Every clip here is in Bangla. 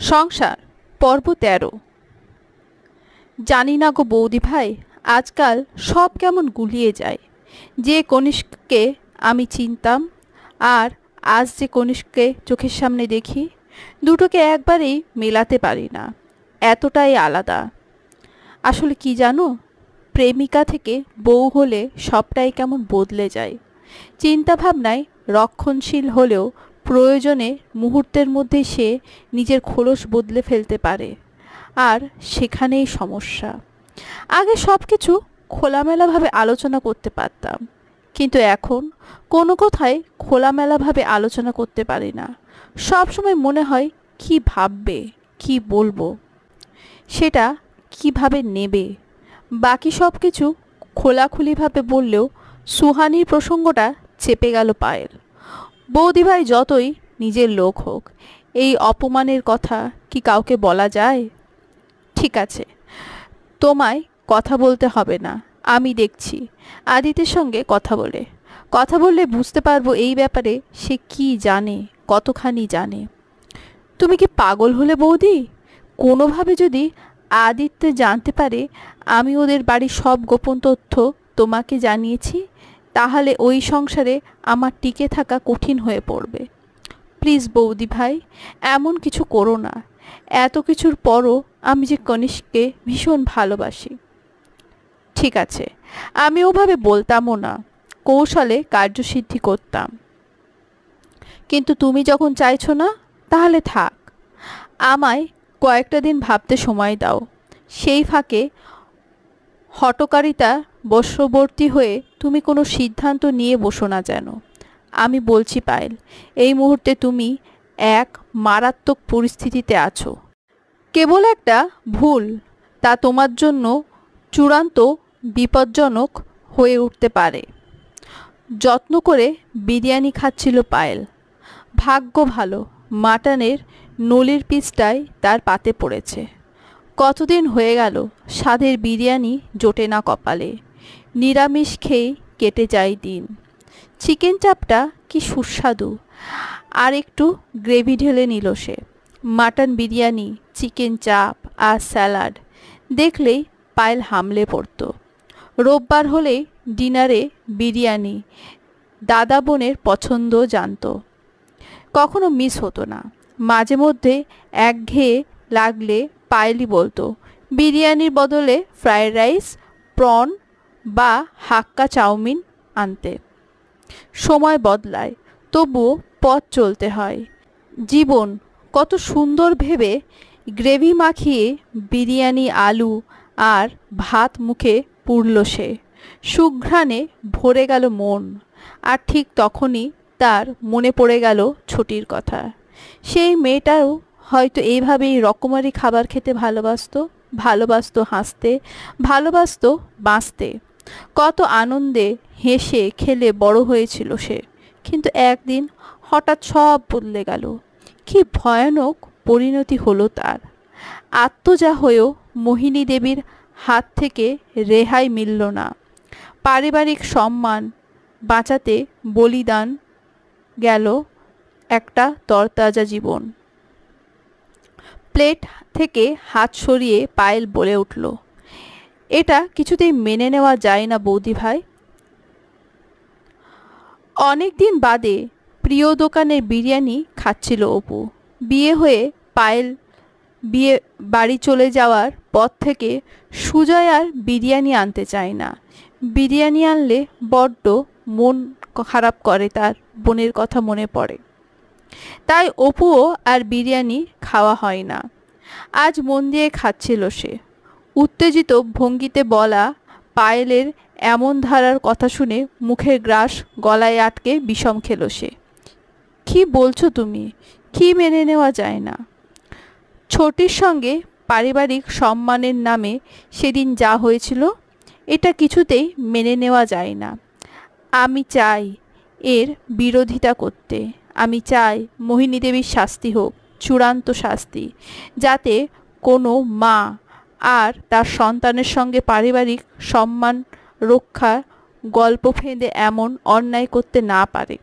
সংসার পর্ব ১৩। জানি না গো বৌদি ভাই, আজকাল সব কেমন গুলিয়ে যায়। যে কনিষ্ককে আমি চিনতাম আর আজ যে কনিষ্ককে চোখের সামনে দেখি, দুটোকে একবারেই মেলাতে পারি না, এতটাই আলাদা। আসলে কি জানো, প্রেমিকা থেকে বউ হলে সবটাই কেমন বদলে যায়। চিন্তাভাবনায় রক্ষণশীল হলেও প্রয়োজনে মুহূর্তের মধ্যে সে নিজের খোলস বদলে ফেলতে পারে, আর সেখানেই সমস্যা। আগে সব কিছু খোলামেলাভাবে আলোচনা করতে পারতাম, কিন্তু এখন কোনো কথাই খোলামেলাভাবে আলোচনা করতে পারি না। সব সময় মনে হয় কি ভাববে, কি বলবো, সেটা কিভাবে নেবে। বাকি সব কিছু খোলাখুলিভাবে বললেও সুহানির প্রসঙ্গটা চেপে গেল পায়েল। বৌদিভাই যতই নিজের লোক হোক, এই অপমানের কথা কি কাউকে বলা যায়? ঠিক আছে, তোমায় কথা বলতে হবে না, আমি দেখছি। আদিতের সঙ্গে কথা বললে বুঝতে পারবো এই ব্যাপারে সে কি জানে, কতখানি জানে। তুমি কি পাগল হলে বৌদি? কোনোভাবে যদি আদিত্য জানতে পারে আমি ওদের বাড়ির সব গোপন তথ্য তোমাকে জানিয়েছি, তাহলে ওই সংসারে আমার টিকে থাকা কঠিন হয়ে পড়বে। প্লিজ বৌদি ভাই, এমন কিছু করো না। এত কিছুর পরও আমি যে কনিষ্ককে ভীষণ ভালোবাসি। ঠিক আছে, আমি ওভাবে বলতামও না, কৌশলে কার্যসিদ্ধি করতাম। কিন্তু তুমি যখন চাইছো না, তাহলে থাক। আমায় কয়েকটা দিন ভাবতে সময় দাও। সেই ফাঁকে হঠকারিতা বশবর্তী হয়ে তুমি কোনো সিদ্ধান্ত নিয়ে বসো না যেন। আমি বলছি পায়েল, এই মুহূর্তে তুমি এক মারাত্মক পরিস্থিতিতে আছো। কেবল একটা ভুল তা তোমার জন্য চূড়ান্ত বিপজ্জনক হয়ে উঠতে পারে। যত্ন করে বিরিয়ানি খাচ্ছিল পায়েল। ভাগ্য ভালো, মাটনের নলির পিসটাই তার পাতে পড়েছে। কতদিন হয়ে গেল স্বাদের বিরিয়ানি জোটে না কপালে। নিরামিষ খেয়ে কেটে যায় দিন। চিকেন চাপটা কি সুস্বাদু, আর একটু গ্রেভি ঢেলে নিল সে। মাটন বিরিয়ানি, চিকেন চাপ আর স্যালাড দেখলেই পায়েল হামলে পড়ত। রোববার হলেই ডিনারে বিরিয়ানি দাদা বোনের পছন্দ জানত, কখনো মিস হতো না। মাঝে মধ্যে একঘেয়ে লাগলে পায়েলই বলতো বিরিয়ানির বদলে ফ্রায়েড রাইস, প্রন বা হাক্কা চাউমিন আনতে। সময় বদলায়, তবুও পথ চলতে হয়। জীবন কত সুন্দর ভেবে গ্রেভি মাখিয়ে বিরিয়ানি, আলু আর ভাত মুখে পুরল সে। সুঘ্রাণে ভরে গেল মন। আর ঠিক তখনই তার মনে পড়ে গেল ছুটির কথা। সেই মেয়েটাও হয়তো এইভাবেই রকমারি খাবার খেতে ভালোবাসতো হাসতে, ভালোবাসতো বাঁচতে। কত আনন্দে হেসে খেলে বড় হয়েছিল সে। কিন্তু একদিন হঠাৎ সব বদলে গেল। কি ভয়ানক পরিণতি হলো তার। আত্মজা হয়েও মোহিনী দেবীর হাত থেকে রেহাই মিলল না। পারিবারিক সম্মান বাঁচাতে বলিদান গেল একটা তরতাজা জীবন। প্লেট থেকে হাত সরিয়ে পায়েল বলে উঠল, এটা কিছুতেই মেনে নেওয়া যায় না বৌদি ভাই। অনেক দিন বাদে প্রিয় দোকানের বিরিয়ানি খাচ্ছিল অপু। বিয়ে হয়ে পায়েল বাড়ি চলে যাওয়ার পর থেকে সুজয় আর বিরিয়ানি আনতে চায় না। বিরিয়ানি আনলে বড্ড মন খারাপ করে, তার বোনের কথা মনে পড়ে। তাই অপুও আর বিরিয়ানি খাওয়া হয় না। আজ মন দিয়ে খাচ্ছিল সে। উত্তেজিত ভঙ্গিতে বলা পায়েলের এমন ধারার কথা শুনে মুখের গ্রাস গলায় আটকে বিষম খেল সে। কি বলছো তুমি? কি মেনে নেওয়া যায় না? ছোটির সঙ্গে পারিবারিক সম্মানের নামে সেদিন যা হয়েছিল, এটা কিছুতেই মেনে নেওয়া যায় না। আমি চাই এর বিরোধিতা করতে। আমি চাই মোহিনী দেবীর শাস্তি হোক, চূড়ান্ত শাস্তি, যাতে কোনো মা আর তার সন্তানের সঙ্গে পারিবারিক সম্মান রক্ষা গল্প ফেঁদে এমন অন্যায় করতে না পারে।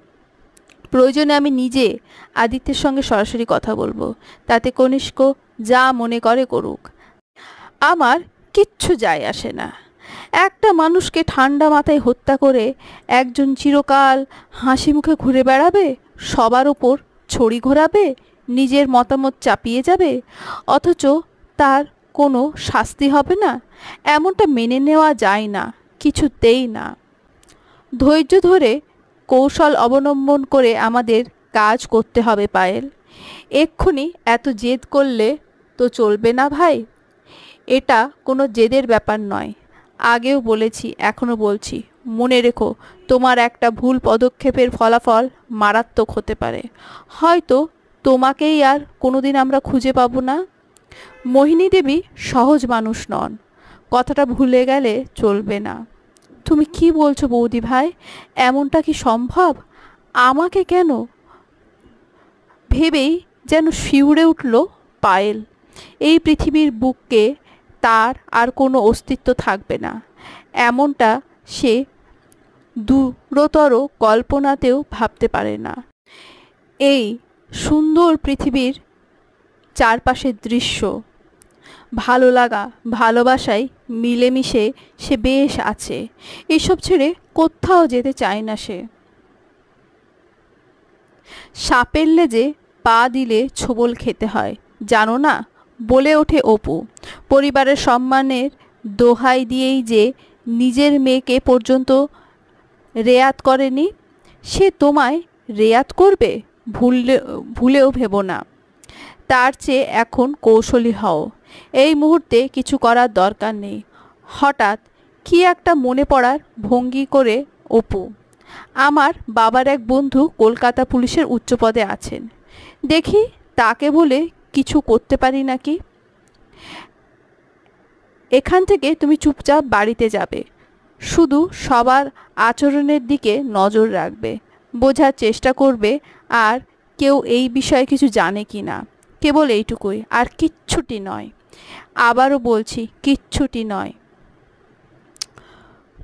প্রয়োজনে আমি নিজে আদিত্যের সঙ্গে সরাসরি কথা বলবো, তাতে কনিষ্ক যা মনে করে করুক, আমার কিচ্ছু যায় আসে না। একটা মানুষকে ঠান্ডা মাথায় হত্যা করে একজন চিরকাল হাসি মুখে ঘুরে বেড়াবে, সবার ওপর ছড়ি ঘোরাবে, নিজের মতামত চাপিয়ে যাবে, অথচ তার কোনো শাস্তি হবে না? এমনটা মেনে নেওয়া যায় না, কিছুতেই না। ধৈর্য ধরে কৌশল অবলম্বন করে আমাদের কাজ করতে হবে পায়েল। এক্ষুনি এত জেদ করলে তো চলবে না ভাই। এটা কোনো জেদের ব্যাপার নয়, আগেও বলেছি এখনও বলছি, মনে রেখো তোমার একটা ভুল পদক্ষেপের ফলাফল মারাত্মক হতে পারে। হয়তো তোমাকেই আর কোনোদিন আমরা খুঁজে পাবো না। মোহিনী দেবী সহজ মানুষ নন, কথাটা ভুলে গেলে চলবে না। তুমি কি বলছো বৌদি ভাই? এমনটা কি সম্ভব? আমাকে কেন ভেবেই যেন শিউরে উঠল পায়েল। এই পৃথিবীর বুকে তার আর কোনো অস্তিত্ব থাকবে না, এমনটা সে দূরতর কল্পনাতেও ভাবতে পারে না। এই সুন্দর পৃথিবীর চারপাশের দৃশ্য, ভালো লাগা, ভালোবাসায় মিলেমিশে সে বেশ আছে। এসব ছেড়ে কোথাও যেতে চায় না সে। সাপের লেজে পা দিলে ছোবল খেতে হয়, জানো না? বলে ওঠে অপু। পরিবারের সম্মানের দোহাই দিয়েই যে নিজের মেয়েকে পর্যন্ত রেয়াত করেনি, সে তোমায় রেয়াত করবে ভুলেও ভেবো না। তার চেয়ে এখন কৌশলী হও। এই মুহূর্তে কিছু করার দরকার নেই। হঠাৎ কি একটা মনে পড়ার ভঙ্গি করে অপু, আমার বাবার এক বন্ধু কলকাতা পুলিশের উচ্চপদে আছেন, দেখি তাকে বলে কিছু করতে পারি নাকি। এখান থেকে তুমি চুপচাপ বাড়িতে যাবে, শুধু সবার আচরণের দিকে নজর রাখবে, বোঝার চেষ্টা করবে আর কেউ এই বিষয়ে কিছু জানে কি না, কেবল এইটুকুই, আর কিচ্ছুটি নয়। আবারও বলছি, কিচ্ছুটি নয়।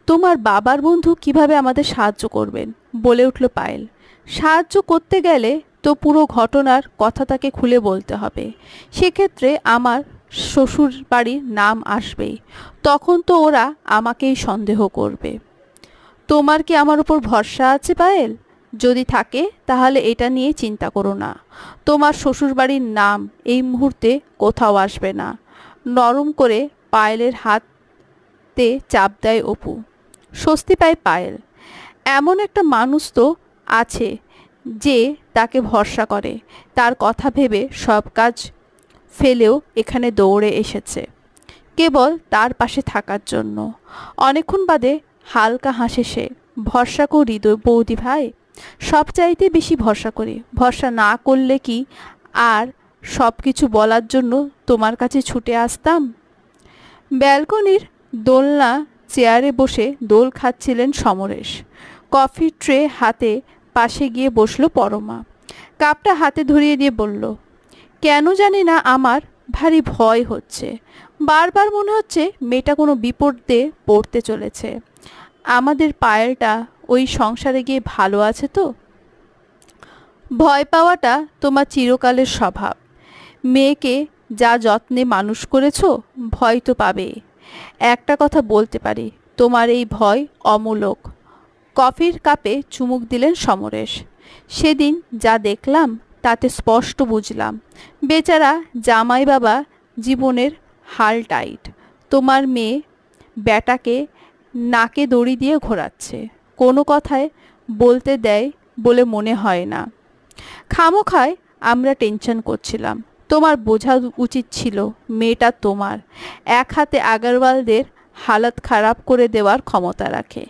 তোমার বাবার বন্ধু কিভাবে আমাদের সাহায্য করবেন? বলে উঠল পায়েল। সাহায্য করতে গেলে তো পুরো ঘটনার কথা তাকে খুলে বলতে হবে। সেক্ষেত্রে আমার শ্বশুর বাড়ির নাম আসবেই, তখন তো ওরা আমাকেই সন্দেহ করবে। তোমার কি আমার উপর ভরসা আছে পায়েল? যদি থাকে তাহলে এটা নিয়ে চিন্তা করো না। তোমার শ্বশুরবাড়ির নাম এই মুহূর্তে কোথাও আসবে না। নরম করে পায়েলের হাতে চাপ দেয় অপু। স্বস্তি পায় পায়েল। এমন একটা মানুষ তো আছে যে তাকে ভরসা করে, তার কথা ভেবে সব কাজ ফেলেও এখানে দৌড়ে এসেছে কেবল তার পাশে থাকার জন্য। অনেকক্ষণ বাদে হালকা হাসে সে। ভরসা করি বৌদি ভাই, সব চাইতে বেশি ভরসা করি। ভরসা না করলে কি আর সব কিছু বলার জন্য তোমার কাছে ছুটে আসতাম? ব্যালকনির দোলনা চেয়ারে বসে দোল খাচ্ছিলেন সমরেশ। কফির ট্রে হাতে পাশে গিয়ে বসল পরমা। কাপটা হাতে ধরিয়ে দিয়ে বলল, কেন জানি না আমার ভারী ভয় হচ্ছে। বারবার মনে হচ্ছে মেয়েটা কোনো বিপদে পড়তে চলেছে। আমাদের পায়েলটা ওই সংসারে গিয়ে ভালো আছে তো? ভয় পাওয়াটা তোমার চিরকালের স্বভাব। মেয়েকে যা যত্নে মানুষ করেছ, ভয় তো পাবে। একটা কথা বলতে পারি, তোমার এই ভয় অমূলক। কফির কাপে চুমুক দিলেন সমরেশ। সেদিন যা দেখলাম তাতে স্পষ্ট বুঝলাম বেচারা জামাই বাবা জীবনের হাল টাইট। তোমার মেয়ে ব্যাটাকে নাকে দড়ি দিয়ে ঘোরাচ্ছে, কোনো কথায় বলতে দেয় বলে মনে হয় না। খামোখায় আমরা টেনশন করছিলাম। তোমার বোঝা উচিত ছিল মেয়েটা তোমার। এক হাতে আগারওয়ালদের হালত খারাপ করে দেওয়ার ক্ষমতা রাখে।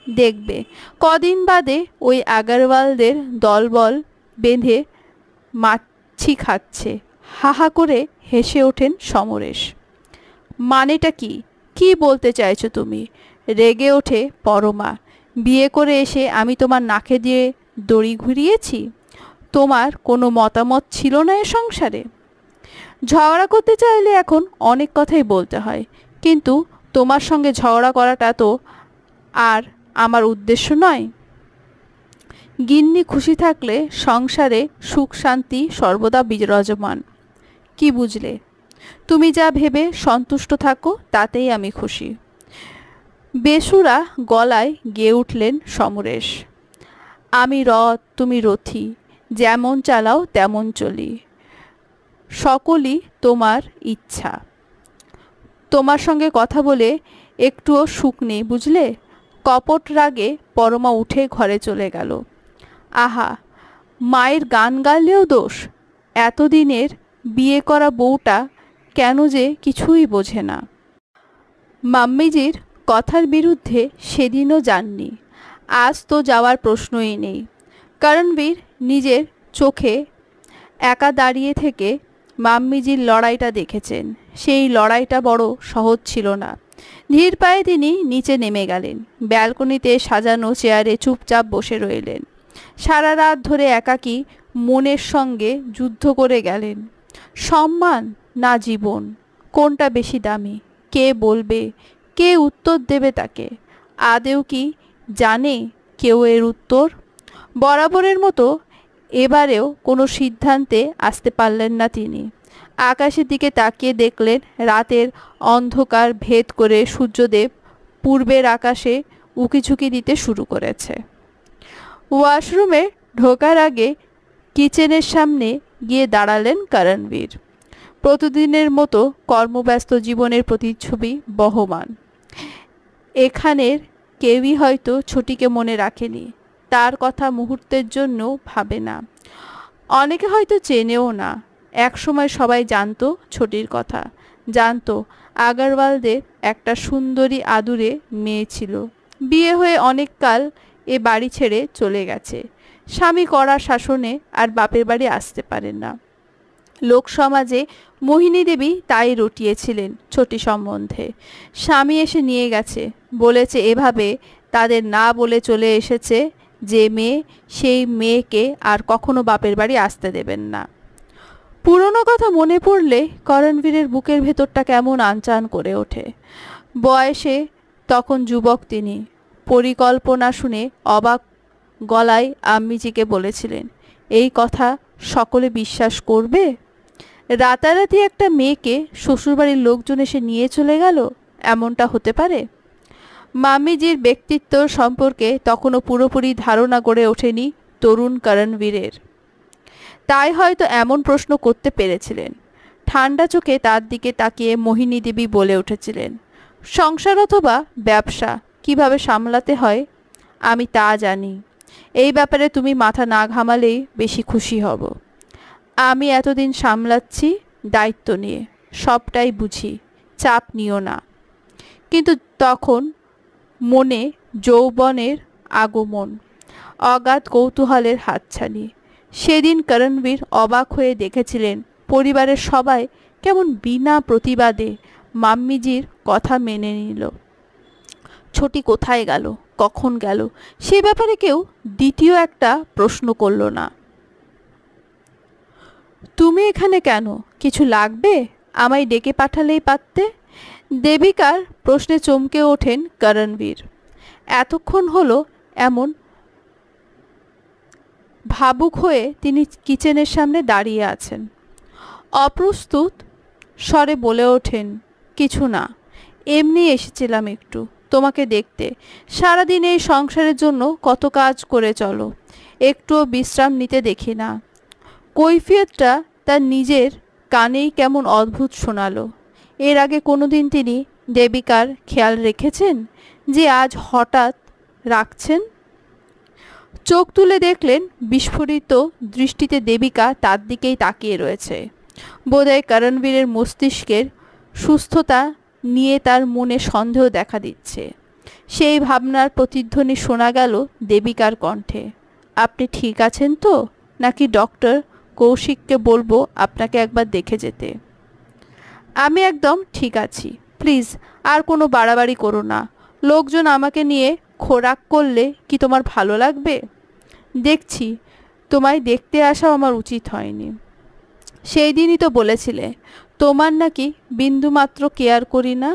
দেখবে কদিন বাদে ওই আগারওয়ালদের দলবল বেঁধে মাছি খাচ্ছে। হাহা করে হেসে ওঠেন সমরেশ। মানেটা কি? কি বলতে চাইছো তুমি? রেগে ওঠে পরমা। বিয়ে করে এসে আমি তোমার নাকে দিয়ে দড়ি ঘুরিয়েছি? তোমার কোনো মতামত ছিল না এ সংসারে? ঝগড়া করতে চাইলে এখন অনেক কথাই বলতে হয়, কিন্তু তোমার সঙ্গে ঝগড়া করাটা তো আর আমার উদ্দেশ্য নয়। গিন্নি খুশি থাকলে সংসারে সুখ শান্তি সর্বদা বিরাজমান। কি বুঝলে? তুমি যা ভেবে সন্তুষ্ট থাকো তাতেই আমি খুশি। বেসুরা গলায় গেয়ে উঠলেন সমরেশ। আমি রথ, তুমি রথী, যেমন চালাও তেমন চলি, সকলই তোমার ইচ্ছা। তোমার সঙ্গে কথা বলে একটুও সুখ নেই বুঝলে। কপট রাগে পরমা উঠে ঘরে চলে গেল। আহা, মায়ের গান গাইলেও দোষ। এতদিনের বিয়ে করা বউটা কেন যে কিছুই বোঝে না। মাম্মিজির কথার বিরুদ্ধে সেদিনও যাননি, আজ তো যাওয়ার প্রশ্নই নেই। করণবীর নিজের চোখে একা দাঁড়িয়ে থেকে মাম্মিজির লড়াইটা দেখেছেন। সেই লড়াইটা বড় সহজ ছিল না। ধীর পায়ে তিনি নিচে নেমে গেলেন। ব্যালকনিতে সাজানো চেয়ারে চুপচাপ বসে রইলেন। সারা রাত ধরে একাকী মনের সঙ্গে যুদ্ধ করে গেলেন। সম্মান না জীবন, কোনটা বেশি দামি? কে বলবে, কে উত্তর দেবে তাকে? আদেও কি জানে কেউ এর উত্তর? বরাবরের মতো এবারেও কোনো সিদ্ধান্তে আসতে পারলেন না তিনি। আকাশের দিকে তাকিয়ে দেখলেন রাতের অন্ধকার ভেদ করে সূর্যদেব পূর্বের আকাশে উকিঝুঁকি দিতে শুরু করেছে। ওয়াশরুমে ঢোকার আগে কিচেনের সামনে গিয়ে দাঁড়ালেন করণবীর। প্রতিদিনের মতো কর্মব্যস্ত জীবনের প্রতিচ্ছবি বহমান। এখানের কেউই হয়তো ছোটিকে মনে রাখেনি, তার কথা মুহূর্তের জন্য ভাবে না। অনেকে হয়তো চেনেও না। একসময় সবাই জানতো ছোটির কথা, জানতো আগারওয়ালদের একটা সুন্দরী আদুরে মেয়ে ছিল। বিয়ে হয়ে অনেক কাল এ বাড়ি ছেড়ে চলে গেছে। স্বামী কড়া শাসনে আর বাপের বাড়ি আসতে পারেন না। লোকসমাজে মোহিনী দেবী তাই রটিয়েছিলেন ছোটি সম্বন্ধে। স্বামী এসে নিয়ে গেছে, বলেছে এভাবে তাদের না বলে চলে এসেছে যে মেয়ে, সেই মেয়েকে আর কখনো বাপের বাড়ি আসতে দেবেন না। পুরনো কথা মনে পড়লে করণবীরের বুকের ভেতরটা কেমন আনচান করে ওঠে। বয়সে তখন যুবক তিনি। পরিকল্পনা শুনে অবাক গলায় আম্মিজিকে বলেছিলেন, এই কথা সকলে বিশ্বাস করবে? রাতারাতি একটা মেয়েকে শ্বশুরবাড়ির লোকজন এসে নিয়ে চলে গেল, এমনটা হতে পারে? মাম্মিজির ব্যক্তিত্ব সম্পর্কে তখনও পুরোপুরি ধারণা গড়ে ওঠেনি তরুণ করণবীরের। তাই হয়তো এমন প্রশ্ন করতে পেরেছিলেন। ঠান্ডা চোখে তার দিকে তাকিয়ে মোহিনী দেবী বলে উঠেছিলেন, সংসার অথবা ব্যবসা কিভাবে সামলাতে হয় আমি তা জানি। এই ব্যাপারে তুমি মাথা না ঘামালেই বেশি খুশি হব। আমি এতদিন সামলাচ্ছি দায়িত্ব নিয়ে, সবটাই বুঝি, চাপ নিও না। কিন্তু তখন মনে যৌবনের আগমন, অগাধ কৌতূহলের হাতছানি। সেদিন করণবীর অবাক হয়ে দেখেছিলেন পরিবারের সবাই কেমন বিনা প্রতিবাদে মাম্মিজির কথা মেনে নিল। ছোটি কোথায় গেল, কখন গেল, সে ব্যাপারে কেউ দ্বিতীয় একটা প্রশ্ন করল না। তুমি এখানে কেন? কিছু লাগবে? আমায় ডেকে পাঠালেই পারতে। দেবিকার প্রশ্নে চমকে ওঠেন করণবীর। এতক্ষণ হলো এমন ভাবুক হয়ে তিনি কিচেনের সামনে দাঁড়িয়ে আছেন। অপ্রস্তুত স্বরে বলে ওঠেন, কিছু না, এমনি এসেছিলাম একটু তোমাকে দেখতে। সারাদিন এই সংসারের জন্য কত কাজ করে চলো, একটুও বিশ্রাম নিতে দেখি না। কৈফিয়তটা তার নিজের কানেই কেমন অদ্ভুত শোনালো। এর আগে কোনোদিন তিনি দেবিকার খেয়াল রেখেছেন যে আজ হঠাৎ রাখছেন? চোখ তুলে দেখলেন বিস্ফোরিত দৃষ্টিতে দেবিকা তার দিকেই তাকিয়ে রয়েছে। বোধহয় করণবীরের মস্তিষ্কের সুস্থতা নিয়ে তার মনে সন্দেহ দেখা দিচ্ছে। সেই ভাবনার প্রতিধ্বনি শোনা গেল দেবিকার কণ্ঠে, আপনি ঠিক আছেন তো? নাকি ডক্টর কৌশিককে বলবো আপনাকে একবার দেখে যেতে? আমি একদম ঠিক আছি, প্লিজ আর কোনো বাড়াবাড়ি করো না। লোকজন আমাকে নিয়ে খোরাক করলে কি তোমার ভালো লাগবে? দেখছি তোমায় দেখতে আসাও আমার উচিত হয়নি। সেই দিনই তো বলেছিলে তোমার নাকি বিন্দুমাত্র কেয়ার করি না।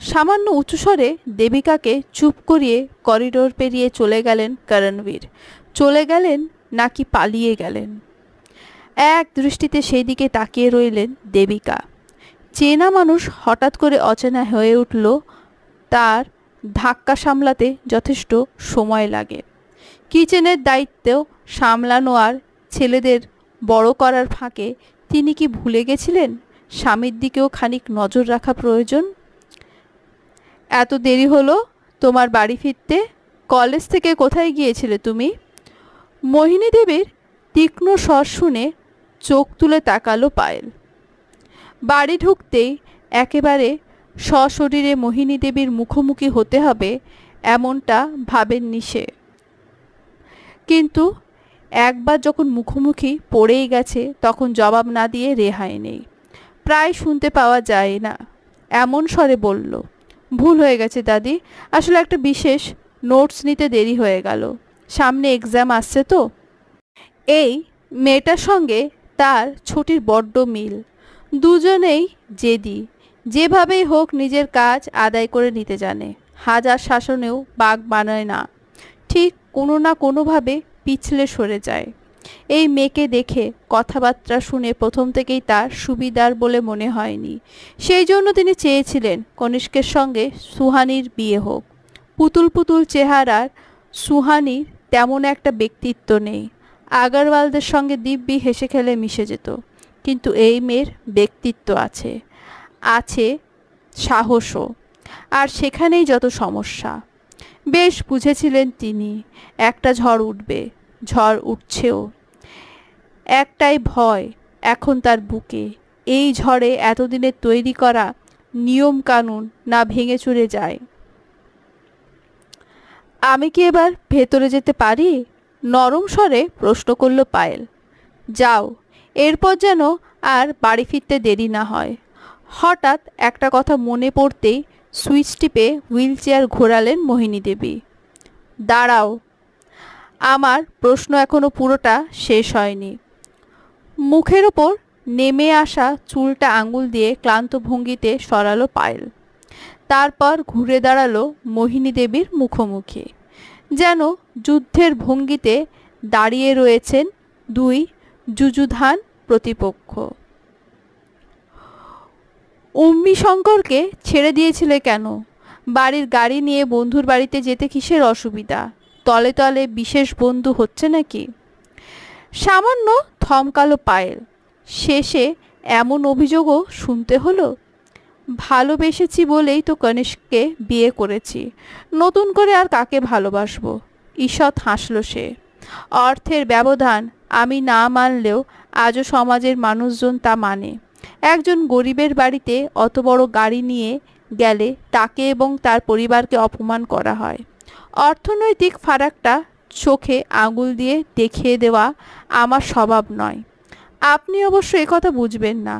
সামান্য উঁচু স্বরে দেবিকাকে চুপ করিয়ে করিডোর পেরিয়ে চলে গেলেন করণবীর। চলে গেলেন নাকি পালিয়ে গেলেন? এক দৃষ্টিতে সেই দিকে তাকিয়ে রইলেন দেবিকা। চেনা মানুষ হঠাৎ করে অচেনা হয়ে উঠল, তার ধাক্কা সামলাতে যথেষ্ট সময় লাগে। কিচেনের দায়িত্ব সামলানো আর ছেলেদের বড় করার ফাঁকে তিনি কি ভুলে গেছিলেন স্বামীর দিকেও খানিক নজর রাখা প্রয়োজন? এত দেরি হলো তোমার বাড়ি ফিরতে? কলেজ থেকে কোথায় গিয়েছিলে তুমি? মোহিনী দেবীর তীক্ষ্ণ স্বর শুনে চোখ তুলে তাকালো পায়েল। বাড়ি ঢুকতেই একেবারে সশরীরে মোহিনী দেবীর মুখোমুখি হতে হবে এমনটা ভাবেননি সে। কিন্তু একবার যখন মুখোমুখি পড়েই গেছে তখন জবাব না দিয়ে রেহাই নেই। প্রায় শুনতে পাওয়া যায় না এমন স্বরে বলল, ভুল হয়ে গেছে দাদি, আসলে একটা বিশেষ নোটস নিতে দেরি হয়ে গেল, সামনে এক্সাম আসছে তো। এই মেয়েটার সঙ্গে তার ছুটির বড্ড মিল, দুজনেই জেদি, যেভাবেই হোক নিজের কাজ আদায় করে নিতে জানে, হাজার শাসনেও বাগ বানায় না, ঠিক কোনো না কোনোভাবে পিছলে সরে যায়। এই মেয়েকে দেখে কথাবার্তা শুনে প্রথম থেকেই তার সুবিধার বলে মনে হয়নি, সেই জন্য তিনি চেয়েছিলেন কনিষ্কের সঙ্গে সুহানির বিয়ে হোক। পুতুল পুতুল চেহারার সুহানির তেমন একটা ব্যক্তিত্ব নেই, আগারওয়ালদের সঙ্গে দিব্যি হেসে খেলে মিশে যেত, কিন্তু এই মেয়ের ব্যক্তিত্ব আছে, আছে সাহসও, আর সেখানেই যত সমস্যা। বেশ বুঝেছিলেন তিনি একটা ঝড় উঠবে, ঝড় উঠছেও। একটাই ভয় এখন তার বুকে, এই ঝড়ে এতদিনের তৈরি করা নিয়ম কানুন না ভেঙে চুরে যায়। আমি কি এবার ভেতরে যেতে পারি? নরম স্বরে প্রশ্ন করল পায়েল। যাও, এরপর যেন আর বাড়ি ফিরতে দেরি না হয়। হঠাৎ একটা কথা মনে পড়তেই সুইচ টিপে হুইল চেয়ার ঘোরালেন মোহিনী দেবী। দাঁড়াও, আমার প্রশ্ন এখনো পুরোটা শেষ হয়নি। মুখের ওপর নেমে আসা চুলটা আঙুল দিয়ে ক্লান্ত ভঙ্গিতে সরালো পায়েল। তারপর ঘুরে দাঁড়ালো মোহিনী দেবীর মুখোমুখি, যেন যুদ্ধের ভঙ্গিতে দাঁড়িয়ে রয়েছেন দুই যুযুধান প্রতিপক্ষ। উম্মি শঙ্করকে ছেড়ে দিয়েছিলে কেন? বাড়ির গাড়ি নিয়ে বন্ধুর বাড়িতে যেতে কিসের অসুবিধা? তলে তলে বিশেষ বন্ধু হচ্ছে নাকি? সামান্য থমকালো পায়েল। শেষে এমন অভিযোগও শুনতে হলো? ভালোবেসেছি বলেই তো কনিষ্ককে বিয়ে করেছি, নতুন করে আর কাকে ভালোবাসবো? ঈষৎ হাসল সে। অর্থের ব্যবধান আমি না মানলেও আজও সমাজের মানুষজন তা মানে। একজন গরিবের বাড়িতে অত বড় গাড়ি নিয়ে গেলে তাকে এবং তার পরিবারকে অপমান করা হয়। অর্থনৈতিক ফারাকটা চোখে আঙুল দিয়ে দেখিয়ে দেওয়া আমার স্বভাব নয়। আপনি অবশ্য একথা বুঝবেন না।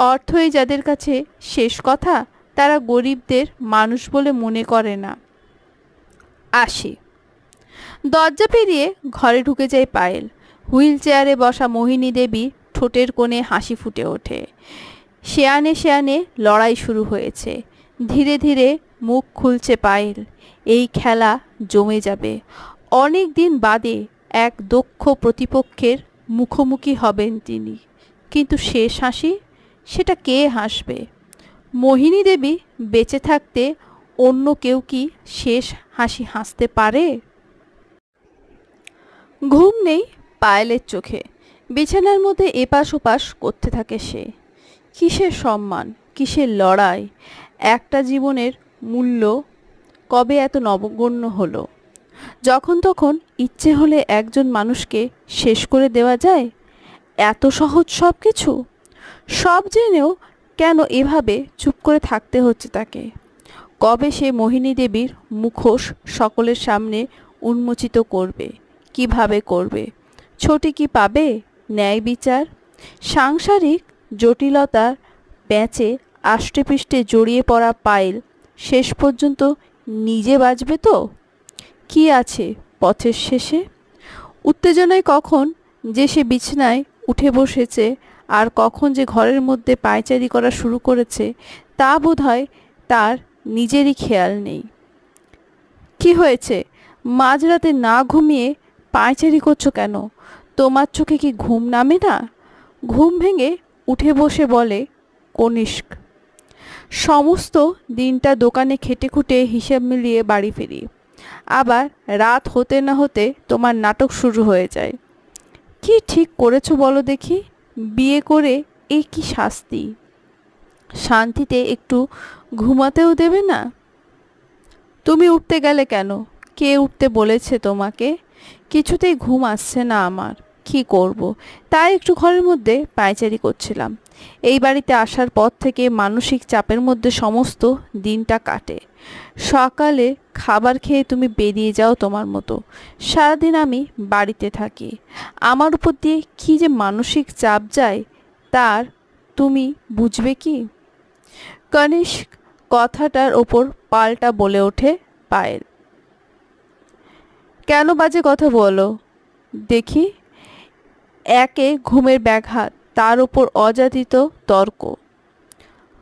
অর্থই যাদের কাছে শেষ কথা, তারা গরিবদের মানুষ বলে মনে করে না। আসি। দরজা পেরিয়ে ঘরে ঢুকে যায় পায়েল। হুইল চেয়ারে বসা মোহিনী দেবী ঠোঁটের কোণে হাসি ফুটে ওঠে। শেয়ানে শেয়ানে লড়াই শুরু হয়েছে। ধীরে ধীরে মুখ খুলছে পায়েল। এই খেলা জমে যাবে। অনেক দিন বাদে এক দক্ষ প্রতিপক্ষের মুখোমুখি হবেন তিনি। কিন্তু শেষ হাসি, সেটা কে হাসবে? মোহিনী দেবী বেঁচে থাকতে অন্য কেউ কি শেষ হাসি হাসতে পারে? ঘুম নেই পায়েলের চোখে। বিছানার মধ্যে এপাশ ওপাশ করতে থাকে সে। কিসের সম্মান, কিসের লড়াই? একটা জীবনের মূল্য কবে এত নগণ্য হলো? যখন তখন ইচ্ছে হলে একজন মানুষকে শেষ করে দেওয়া যায়? এত সহজ সব কিছু? সব জেনেও কেন এভাবে চুপ করে থাকতে হচ্ছে তাকে? কবে সে মোহিনী দেবীর মুখোশ সকলের সামনে উন্মোচিত করবে? কিভাবে করবে? ছোটি কি পাবে ন্যায় বিচার? সাংসারিক জটিলতার প্যাঁচে আষ্টেপৃষ্ঠে জড়িয়ে পড়া পায়েল শেষ পর্যন্ত নিজে বাঁচবে তো? কি আছে পথের শেষে? উত্তেজনায় কখন যে সে বিছানায় উঠে বসেছে আর কখন যে ঘরের মধ্যে পায়চারি করা শুরু করেছে তা বোধহয় তার নিজেরই খেয়াল নেই। কি হয়েছে? মাঝরাতে না ঘুমিয়ে পায়চারি করছো কেন? তোমার চোখে কি ঘুম নামে না? ঘুম ভেঙে উঠে বসে বলে কনিষ্ক। সমস্ত দিনটা দোকানে খেটে খুঁটে হিসেব মিলিয়ে বাড়ি ফিরি, আবার রাত হতে না হতে তোমার নাটক শুরু হয়ে যায়। কি ঠিক করেছো বলো দেখি? বিয়ে করে এই কি শাস্তি? শান্তিতে একটু ঘুমাতেও দেবে না? তুমি উঠতে গেলে কেন? কে উঠতে বলেছে তোমাকে? কিছুতেই ঘুম আসছে না আমার, কি করব? তাই একটু ঘরের মধ্যে পায়চারি করছিলাম। এই বাড়িতে আসার পর থেকে মানসিক চাপের মধ্যে সমস্ত দিনটা কাটে। সকালে খাবার খেয়ে তুমি বেরিয়ে যাও তোমার মতো, সারাদিন আমি বাড়িতে থাকি। আমার উপর দিয়ে কী যে মানসিক চাপ যায় তার তুমি বুঝবে কি? কনিষ্ক কথাটার ওপর পাল্টা বলে ওঠে পায়েল। কেন বাজে কথা বলো দেখি? একে ঘুমের ব্যাঘাত, তার উপর অযাচিত তর্ক।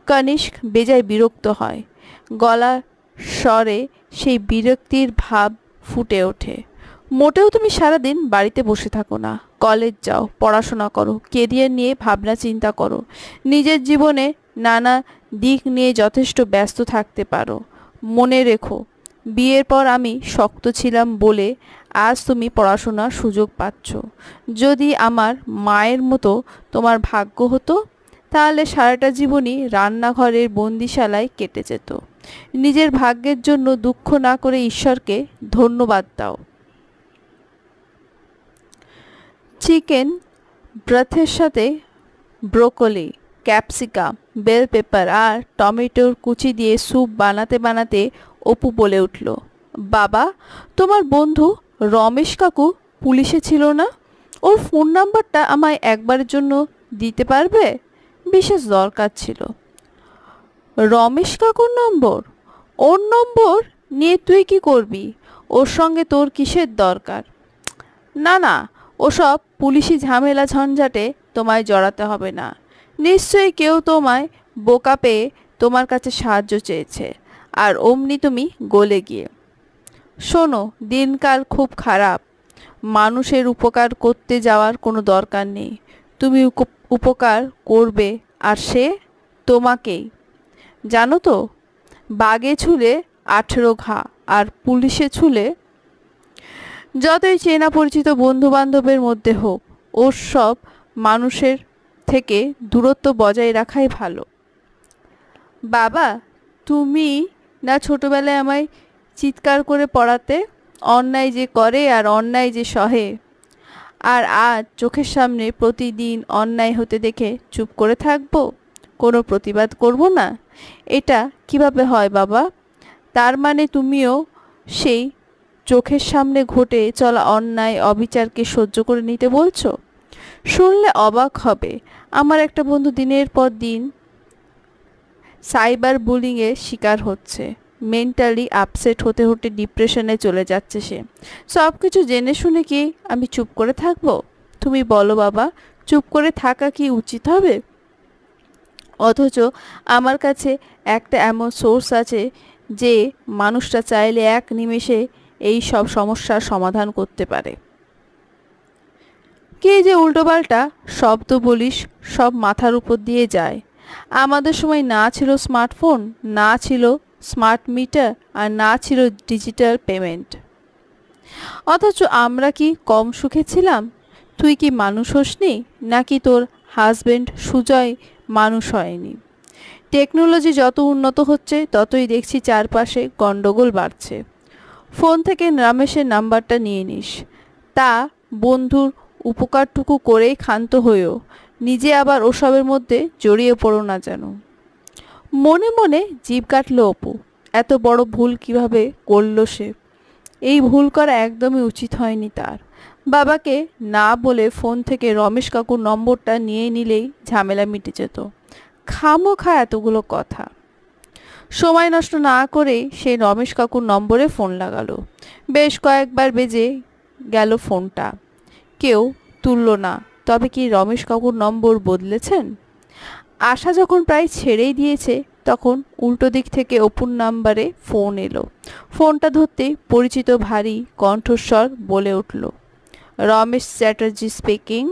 কনিষ্ক বেজায় বিরক্ত হয়, গলা স্বরে সেই বিরক্তির ভাব ফুটে ওঠে। মোটেও তুমি সারাদিন বাড়িতে বসে থাকো না, কলেজ যাও, পড়াশোনা করো, কেরিয়ার নিয়ে ভাবনা চিন্তা করো, নিজের জীবনে নানা দিক নিয়ে যথেষ্ট ব্যস্ত থাকতে পারো। মনে রেখো, বিয়ের পর আমি শক্ত ছিলাম বলে আজ তুমি পড়াশোনার সুযোগ পাচ্ছ। যদি আমার মায়ের মতো তোমার ভাগ্য হতো তাহলে সারাটা জীবনই রান্নাঘরের বন্দিশালায় কেটে যেত। নিজের ভাগ্যের জন্য দুঃখ না করে ঈশ্বরকে ধন্যবাদ দাও। চিকেন ব্রথের সাথে ব্রোকলি, ক্যাপসিকাম, বেল পেপার আর টমেটোর কুচি দিয়ে স্যুপ বানাতে বানাতে অপু বলে উঠল, বাবা, তোমার বন্ধু রমেশ কাকু পুলিশে ছিল না? ওর ফোন নাম্বারটা আমায় একবারের জন্য দিতে পারবে? বিশেষ দরকার ছিল। রমেশ কাকুর নম্বর? ওর নম্বর নিয়ে তুই কি করবি? ওর সঙ্গে তোর কিসের দরকার? না না, ওসব পুলিশি ঝামেলা ঝঞ্ঝাটে তোমায় জড়াতে হবে না। নিশ্চয়ই কেউ তোমায় বোকা পেয়ে তোমার কাছে সাহায্য চেয়েছে, আর অমনি তুমি গলে গিয়ে। শোনো, দিনকাল খুব খারাপ, মানুষের উপকার করতে যাওয়ার কোনো দরকার নেই। তুমি উপকার করবে আর সে তোমাকেই। জানো তো, বাগে ছুলে 18 ঘা, আর পুলিশে ছুলে। যতই চেনা পরিচিত বন্ধু বান্ধবের মধ্যে হোক, ওর সব মানুষের থেকে দূরত্ব বজায় রাখাই ভালো। বাবা, তুমি না ছোটবেলায় আমায় চিৎকার করে পড়াতে, অন্যায় যে করে আর অন্যায় যে সহে, আর আজ চোখের সামনে প্রতিদিন অন্যায় হতে দেখে চুপ করে থাকবো, কোনো প্রতিবাদ করব না? এটা কিভাবে হয় বাবা? তার মানে তুমিও সেই চোখের সামনে ঘটে চলা অন্যায় অবিচারকে সহ্য করে নিতে বলছো? শুনলে অবাক হবে, আমার একটা বন্ধু দিনের পর দিন সাইবার বুলিংয়ের শিকার হচ্ছে। মেন্টালি আপসেট হতে হতে ডিপ্রেশনে চলে যাচ্ছে সে। সব কিছু জেনে শুনে কি আমি চুপ করে থাকবো? তুমি বলো বাবা, চুপ করে থাকা কি উচিত হবে? অথচ আমার কাছে একটা এমন সোর্স আছে যে মানুষটা চাইলে এক নিমেষে এই সব সমস্যার সমাধান করতে পারে। কে যে উল্টোপাল্টা শব্দ বলিস, সব মাথার উপর দিয়ে যায়। আমাদের সময় না ছিল স্মার্টফোন, না ছিল স্মার্ট মিটার, আর না ছিল ডিজিটাল পেমেন্ট। অথচ আমরা কি কম সুখে ছিলাম? তুই কি মানুষ হসনি, নাকি তোর হাজবেন্ড সুজয় মানুষ হয়নি? টেকনোলজি যত উন্নত হচ্ছে ততই দেখছি চারপাশে গন্ডগোল বাড়ছে। ফোন থেকে রমেশের নাম্বারটা নিয়ে নিস, তা বন্ধুর উপকারটুকু করেই ক্ষান্ত হয়েও নিজে আবার ওসবের মধ্যে জড়িয়ে পড়ো না যেন। মনে মনে জিভ কাটল অপু, এত বড় ভুল কিভাবে করল সে? এই ভুল করা একদমই উচিত হয়নি তার। বাবাকে না বলে ফোন থেকে রমেশ কাকুর নম্বরটা নিয়ে নিলেই ঝামেলা মিটে যেত। খামোখা এতগুলো কথা। সময় নষ্ট না করেই সেই রমেশ কাকুর নম্বরে ফোন লাগালো। বেশ কয়েকবার বেজে গেল ফোনটা, কেউ তুলল না। তবে কি রমেশ কাকুর নম্বর বদলেছেন? আশা যখন প্রায় ছেড়েই দিয়েছে তখন উল্টো দিক থেকে অপুর নাম্বারে ফোন এলো। ফোনটা ধরতেই পরিচিত ভারী কণ্ঠস্বর বলে উঠল, রমেশ চ্যাটার্জি স্পিকিং।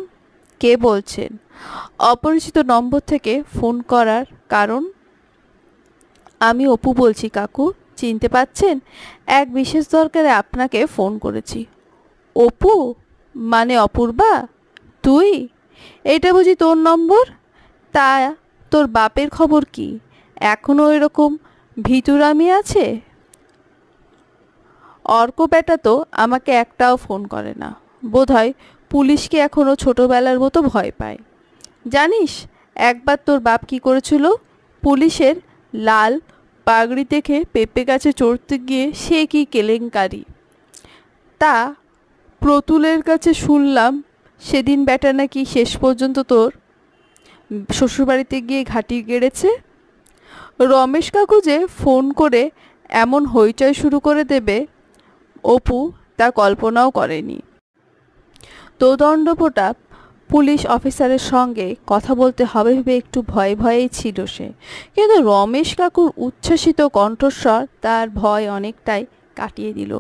কে বলছেন? অপরিচিত নম্বর থেকে ফোন করার কারণ? আমি অপু বলছি কাকু, চিনতে পাচ্ছেন? এক বিশেষ দরকারে আপনাকে ফোন করেছি। অপু মানে অপূর্বা? তুই? এটা বুঝি তোর নম্বর? তা তোর বাপের খবর কি? এখনও এরকম ভিতুরামি আছে? অর্ক বেটা তো আমাকে একটাও ফোন করে না, বোধহয় পুলিশকে এখনও ছোটবেলার মতো ভয় পায়। জানিস একবার তোর বাপ কি করেছিল? পুলিশের লাল পাগড়ি দেখে পেঁপে গাছে চড়তে গিয়ে সে কি কেলেঙ্কারি। তা প্রতুলের কাছে শুনলাম সেদিন বেটা নাকি শেষ পর্যন্ত তোর শ্বশুরবাড়িতে গিয়ে ঘাঁটি গেড়েছে। রমেশ কাকু যে ফোন করে এমন হইচই শুরু করে দেবে অপু তা কল্পনাও করেনি। দোদণ্ডপ্রতাপ পুলিশ অফিসারের সঙ্গে কথা বলতে হবে ভেবে একটু ভয়ে ভয়েই ছিল সে, কিন্তু রমেশ কাকুর উচ্ছ্বাসিত কণ্ঠস্বর তার ভয় অনেকটাই কাটিয়ে দিল।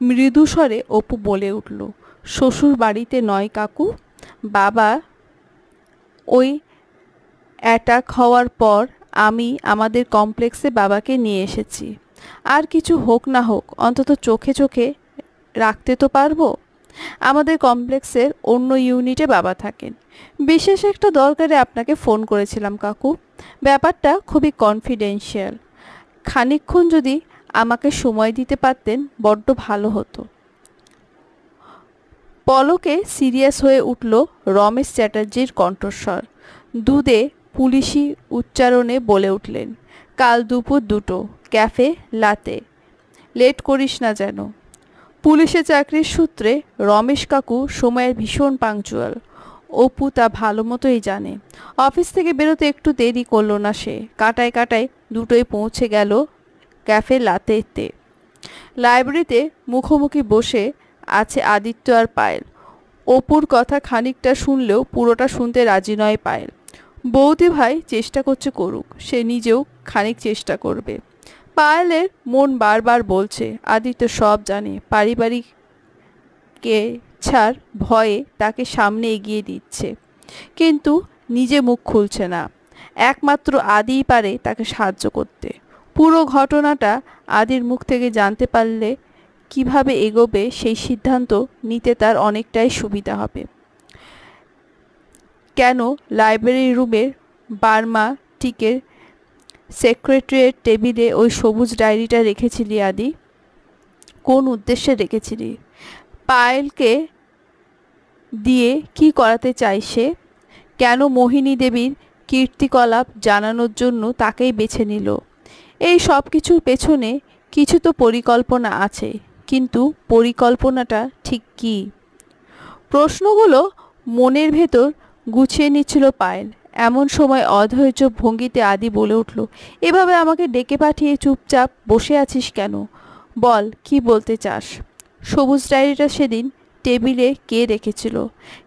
মৃদু স্বরে অপু বলে উঠল, শ্বশুর বাড়িতে নয় কাকু, বাবা ওই অ্যাটাক হওয়ার পর আমি আমাদের কমপ্লেক্সে বাবাকে নিয়ে এসেছি। আর কিছু হোক না হোক অন্তত চোখে চোখে রাখতে তো পারবো। আমাদের কমপ্লেক্সের অন্য ইউনিটে বাবা থাকেন। বিশেষ একটা দরকারে আপনাকে ফোন করেছিলাম কাকু। ব্যাপারটা খুবই কনফিডেন্সিয়াল। খানিকক্ষণ যদি আমাকে সময় দিতে পারতেন বড্ড ভালো হতো। পলকে সিরিয়াস হয়ে উঠল রমেশ চ্যাটার্জির কণ্ঠস্বর। দুধে পুলিশি উচ্চারণে বলে উঠলেন, কাল দুপুর 2টো, ক্যাফে লাতে। লেট করিস না যেন। পুলিশে চাকরির সূত্রে রমেশ কাকু সময়ের ভীষণ পাংচুয়াল। অপু তা ভালো মতোই জানে। অফিস থেকে বেরোতে একটু দেরি করল না সে। কাটায় কাটায় 2টোয় পৌঁছে গেল ক্যাফে লাতেতে। লাইব্রেরিতে মুখোমুখি বসে আছে আদিত্য আর পায়েল। অপুর কথা খানিকটা শুনলেও পুরোটা শুনতে রাজি নয় পায়েল। বৌদি ভাই চেষ্টা করছে করুক, সে নিজেও খানিক চেষ্টা করবে। পায়েলের মন বারবার বলছে আদিত্য সব জানে, পারিবারিক ছাড় ভয়ে তাকে সামনে এগিয়ে দিচ্ছে, কিন্তু নিজে মুখ খুলছে না। একমাত্র আদিই পারে তাকে সাহায্য করতে। পুরো ঘটনাটা আদির মুখ থেকে জানতে পারলে কিভাবে এগোবে সেই সিদ্ধান্ত নিতে তার অনেকটাই সুবিধা হবে। কেন লাইব্রেরি রুমের বার্মা টিকের সেক্রেটারির টেবিলে ওই সবুজ ডায়েরিটা রেখেছিলি আদি? কোন উদ্দেশ্যে রেখেছিলি? পায়েলকে দিয়ে কি করাতে চাই সে? কেন মোহিনী দেবীর কীর্তিকলাপ জানানোর জন্য তাকেই বেছে নিল? এই সব কিছুর পেছনে কিছু তো পরিকল্পনা আছে, কিন্তু পরিকল্পনাটা ঠিক কী? প্রশ্নগুলো মনের ভেতর গুছিয়ে নিচ্ছিল পায়েল। এমন সময় অধৈর্য ভঙ্গিতে আদি বলে উঠল, এভাবে আমাকে ডেকে পাঠিয়ে চুপচাপ বসে আছিস কেন? বল কি বলতে চাস? সবুজ ডায়েরিটা সেদিন টেবিলে কে রেখেছিল?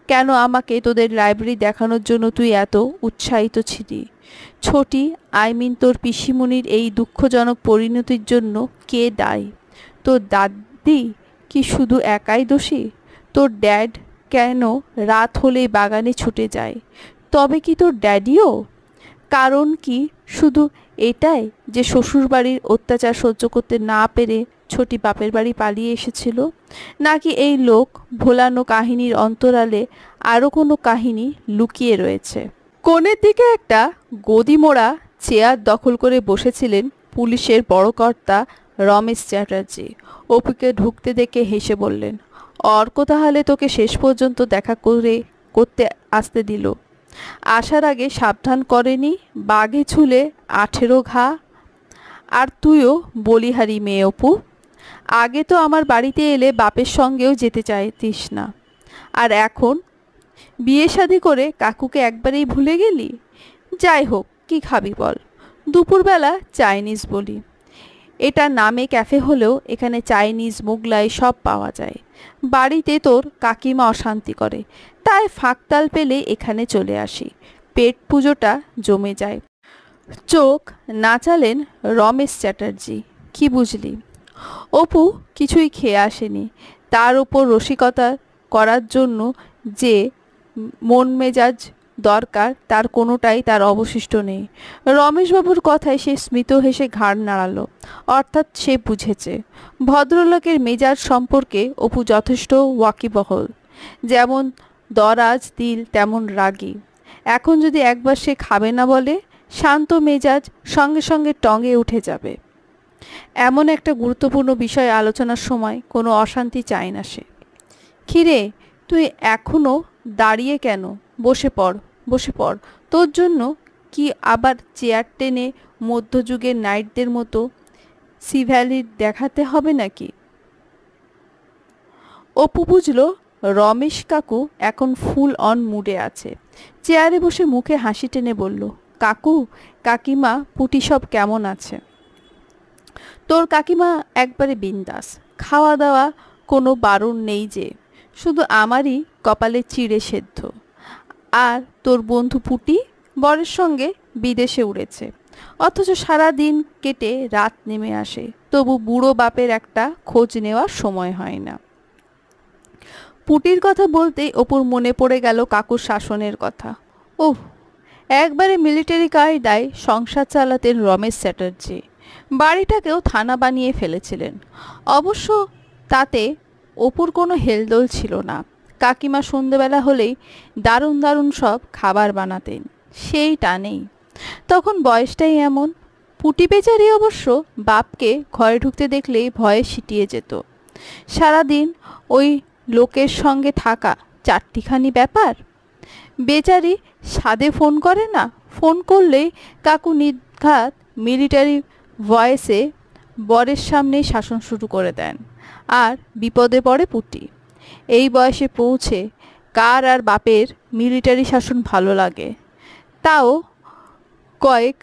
কেন আমাকে তোদের লাইব্রেরি দেখানোর জন্য তুই এত উৎসাহিত ছিলি? ছোটি তোর পিসিমণির এই দুঃখজনক পরিণতির জন্য কে দায়ী? তোর দাদি কি শুধু একাই দোষী? তোর ড্যাড কেন রাত হলেই বাগানে ছুটে যায়? তবে কি তোর ড্যাডিও? কারণ কি শুধু এটাই যে শ্বশুরবাড়ির অত্যাচার সহ্য করতে না পেরে ছোটি বাপের বাড়ি পালিয়ে এসেছিল? নাকি এই লোক ভোলানো কাহিনীর অন্তরালে আরও কোনো কাহিনী লুকিয়ে রয়েছে? কোণের দিকে একটা গদিমোড়া চেয়ার দখল করে বসেছিলেন পুলিশের বড় কর্তা রমেশ চ্যাটার্জি। অপুকে ঢুকতে দেখে হেসে বললেন, অর্ক তাহলে তোকে শেষ পর্যন্ত দেখা করতে আসতে দিল? আসার আগে সাবধান করেনি? বাঘে ছুলে 18 ঘা। আর তুইও বলিহারি মেয়ে অপু। আগে তো আমার বাড়িতে এলে বাপের সঙ্গেও যেতে চাইতিস না, আর এখন বিয়ে শাদি করে কাকুকে একবারেই ভুলে গেলি? যাই হোক, কি খাবি বল? দুপুরবেলা চাইনিজ বলি। এটা নামে ক্যাফে হলেও এখানে চাইনিজ মোগলাই সব পাওয়া যায়। বাড়িতে তোর কাকিমা অশান্তি করে, তাই ফাঁকতাল পেলে এখানে চলে আসি। পেট পুজোটা জমে যায়। চোখ নাচালেন রমেশ চ্যাটার্জি। কি বুঝলি? অপু কিছুই খেয়ে আসেনি, তার ওপর রসিকতা করার জন্য যে মন মেজাজ দরকার তার কোনোটাই তার অবশিষ্ট নেই। রমেশবাবুর কথায় সে স্মিত হেসে ঘাড় নাড়ালো। অর্থাৎ সে বুঝেছে ভদ্রলোকের মেজাজ সম্পর্কে অপু যথেষ্ট ওয়াকিবহল। যেমন দরাজ দিল তেমন রাগী। এখন যদি একবার সে খাবে না বলে, শান্ত মেজাজ সঙ্গে সঙ্গে টঙে উঠে যাবে। এমন একটা গুরুত্বপূর্ণ বিষয় আলোচনার সময় কোনো অশান্তি চায় না সে। কিরে, তুই এখনো দাঁড়িয়ে কেন? বসে পড়, বসে পড়। তোর জন্য কি আবার চেয়ার টেনে মধ্যযুগের নাইটদের মতো সিভ্যালির দেখাতে হবে নাকি? অপু বুঝল রমেশ কাকু এখন ফুল অন মুডে আছে। চেয়ারে বসে মুখে হাসি টেনে বলল, কাকু, কাকিমা, পুটি সব কেমন আছে? তোর কাকিমা একবারে বিন্দাস, খাওয়া দাওয়া কোনো বারণ নেই যে, শুধু আমারই কপালে চিড়ে সেদ্ধ। আর তোর বন্ধু পুটি বরের সঙ্গে বিদেশে উড়েছে, অথচ সারা দিন কেটে রাত নেমে আসে, তবু বুড়ো বাপের একটা খোঁজ নেওয়ার সময় হয় না। পুটির কথা বলতেই অপুর মনে পড়ে গেল কাকুর শাসনের কথা। ওহ, একবারে মিলিটারি কায়দায় সংসার চালাতেন রমেশ চ্যাটার্জি। বাড়িটাকেও থানা বানিয়ে ফেলেছিলেন। অবশ্য তাতে অপুর কোনো হেলদোল ছিল না। কাকিমা সন্ধ্যেবেলা হলেই দারুণ দারুণ সব খাবার বানাতেন, সেই টানেই। তখন বয়সটাই এমন। পুটি বেচারি অবশ্য বাপকে ঘরে ঢুকতে দেখলেই ভয়ে সিটিয়ে যেত। সারাদিন ওই লোকের সঙ্গে থাকা চারটিখানি ব্যাপার। বেচারি সাদে ফোন করে না, ফোন করলেই কাকু নির্ঘাত মিলিটারি ভয়েসে বরের সামনেই শাসন শুরু করে দেন। আর বিপদে পড়ে পুটি। এই বয়সে পৌঁছে কার আর বাপের মিলিটারি শাসন ভালো লাগে, তাও কয়েক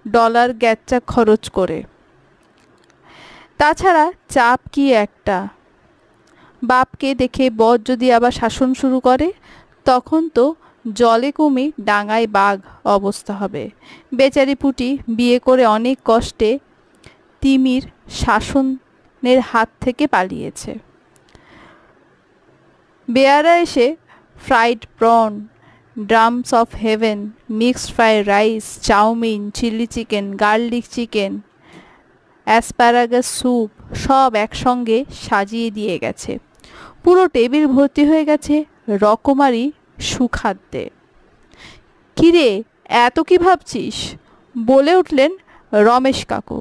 ডলার গ্যাচ্চা খরচ করে। তাছাড়া চাপ কি একটা। বাপকে দেখে বর যদি আবার শাসন শুরু করে, তখন তো জলে কুমির ডাঙায় বাঘ অবস্থা হবে। বেচারি পুটি বিয়ে করে অনেক কষ্টে তিমির শাসনের হাত থেকে পালিয়েছে। বেয়ারা এসে fried prawn, drums of heaven, mixed fried rice, chow mein, chilli chicken, garlic chicken, asparagus soup সব একসঙ্গে সাজিয়ে দিয়ে গেছে। পুরো টেবিল ভর্তি হয়ে গেছে রকমারি সুখাদ্যে। কিরে, এত কি ভাবছিস? বলে উঠলেন রমেশ কাকু।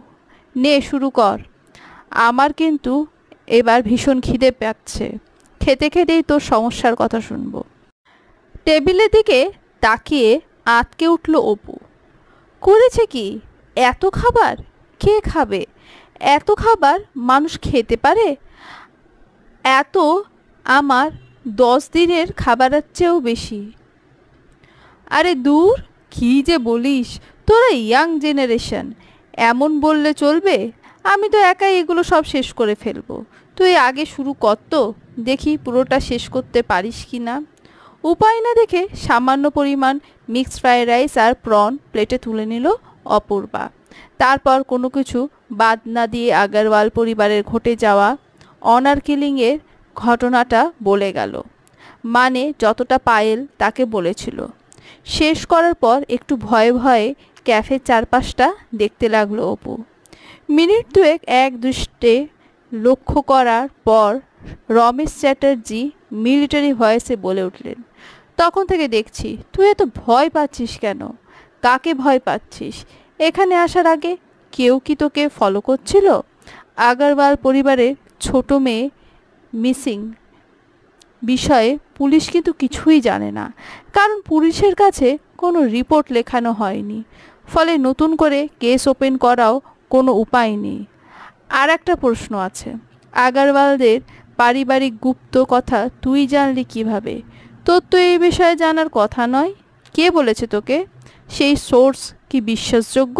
নে শুরু কর। আমার কিন্তু এবার ভীষণ খিদে পাচ্ছে। খেতে খেতেই তোর সমস্যার কথা শুনবো। টেবিলের দিকে তাকিয়ে আঁতকে উঠল অপু। করেছে কি? এত খাবার কে খাবে? এত খাবার মানুষ খেতে পারে? এত আমার 10 দিনের খাবারের চেয়েও বেশি। আরে দূর, কি যে বলিস, তোরা ইয়াং জেনারেশন, এমন বললে চলবে? আমি তো একাই এগুলো সব শেষ করে ফেলবো। তুই আগে শুরু কর তো, দেখি পুরোটা শেষ করতে পারিস কি না। উপায় না দেখে সামান্য পরিমাণ মিক্সড ফ্রাইড রাইস আর প্রন প্লেটে তুলে নিল অপূর্বা। তারপর কোনো কিছু বাদ না দিয়ে আগরওয়াল পরিবারের ঘটে যাওয়া অনার কিলিংয়ের ঘটনাটা বলে গেল। মানে যতটা পায়েল তাকে বলেছিল। শেষ করার পর একটু ভয়ে ভয়ে ক্যাফের চারপাশটা দেখতে লাগলো অপু। মিনিট দুয়েক এক দৃষ্টে লক্ষ্য করার পর রমেশ চ্যাটার্জি মিলিটারি ভয়েসে বলে উঠলেন, তখন থেকে দেখছি তুই এত ভয় পাচ্ছিস কেন? কাকে ভয় পাচ্ছিস? এখানে আসার আগে কেউ কি তোকে ফলো করছিল? আগরওয়াল পরিবারের ছোট মেয়ে মিসিং বিষয়ে পুলিশ কিন্তু কিছুই জানে না, কারণ পুলিশের কাছে কোনো রিপোর্ট লেখানো হয়নি। ফলে নতুন করে কেস ওপেন করাও কোনো উপায় নেই। আর একটা প্রশ্ন আছে, আগরওয়ালদের পারিবারিক গুপ্ত কথা তুই জানলি কিভাবে? তোর তো এই বিষয়ে জানার কথা নয়। কে বলেছে তোকে? সেই সোর্স কি বিশ্বাসযোগ্য?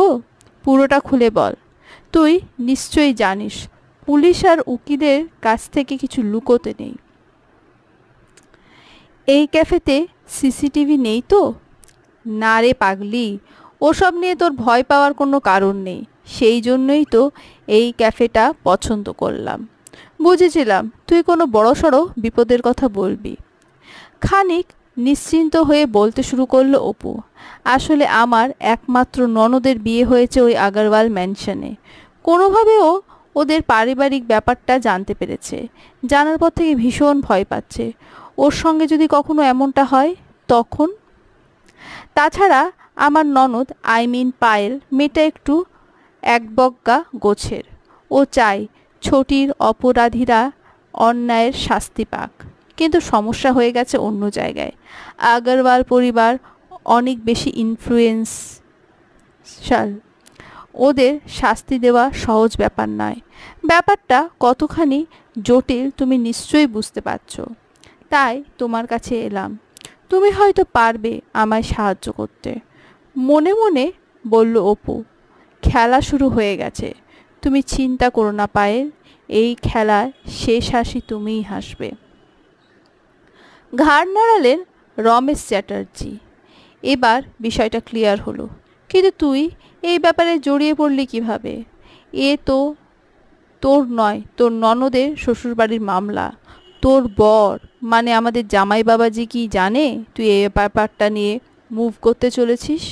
পুরোটা খুলে বল। তুই নিশ্চয়ই জানিস পুলিশ আর উকিলের কাছ থেকে কিছু লুকোতে নেই। এই ক্যাফেতে সিসিটিভি নেই তো? না রে পাগলি, ওসব নিয়ে তোর ভয় পাওয়ার কোনো কারণ নেই। সেই জন্যই তো এই ক্যাফেটা পছন্দ করলাম। বুঝেছিলাম তুই কোনো বড়সড় বিপদের কথা বলবি। খানিক নিশ্চিন্ত হয়ে বলতে শুরু করলো অপু, আসলে আমার একমাত্র ননদের বিয়ে হয়েছে ওই আগরওয়াল ম্যানশনে। কোনোভাবে ও ওদের পারিবারিক ব্যাপারটা জানতে পেরেছে। জানার পর থেকে ভীষণ ভয় পাচ্ছে ওর সঙ্গে যদি কখনো এমনটা হয় তখন। তাছাড়া আমার ননদ পায়েল মেয়েটা একটু একবজ্ঞা গোছের। ও চায় ছোটির অপরাধীরা অন্যায়ের শাস্তি পাক। কিন্তু সমস্যা হয়ে গেছে অন্য জায়গায়। আগরওয়াল পরিবার অনেক বেশি ইনফ্লুয়েন্সাল। ওদের শাস্তি দেওয়া সহজ ব্যাপার নয়। ব্যাপারটা কতখানি জটিল তুমি নিশ্চয়ই বুঝতে পারছ। তাই তোমার কাছে এলাম, তুমি হয়তো পারবে আমায় সাহায্য করতে। মনে মনে বলল অপু, খেলা শুরু হয়ে গেছে। তুমি চিন্তা করো না পায়েল, এই খেলায় শেষ হাসি তুমিই হাসবে। ঘাড় নাড়ালেন রমেশ চ্যাটার্জি। এবার বিষয়টা ক্লিয়ার হলো। কিন্তু তুই এই ব্যাপারে জড়িয়ে পড়লি কিভাবে? এ তো তোর নয়, তোর ননদের শ্বশুরবাড়ির মামলা। তোর বর মানে আমাদের জামাই বাবাজি কি জানে তুই এই ব্যাপারটা নিয়ে মুভ করতে চলেছিস?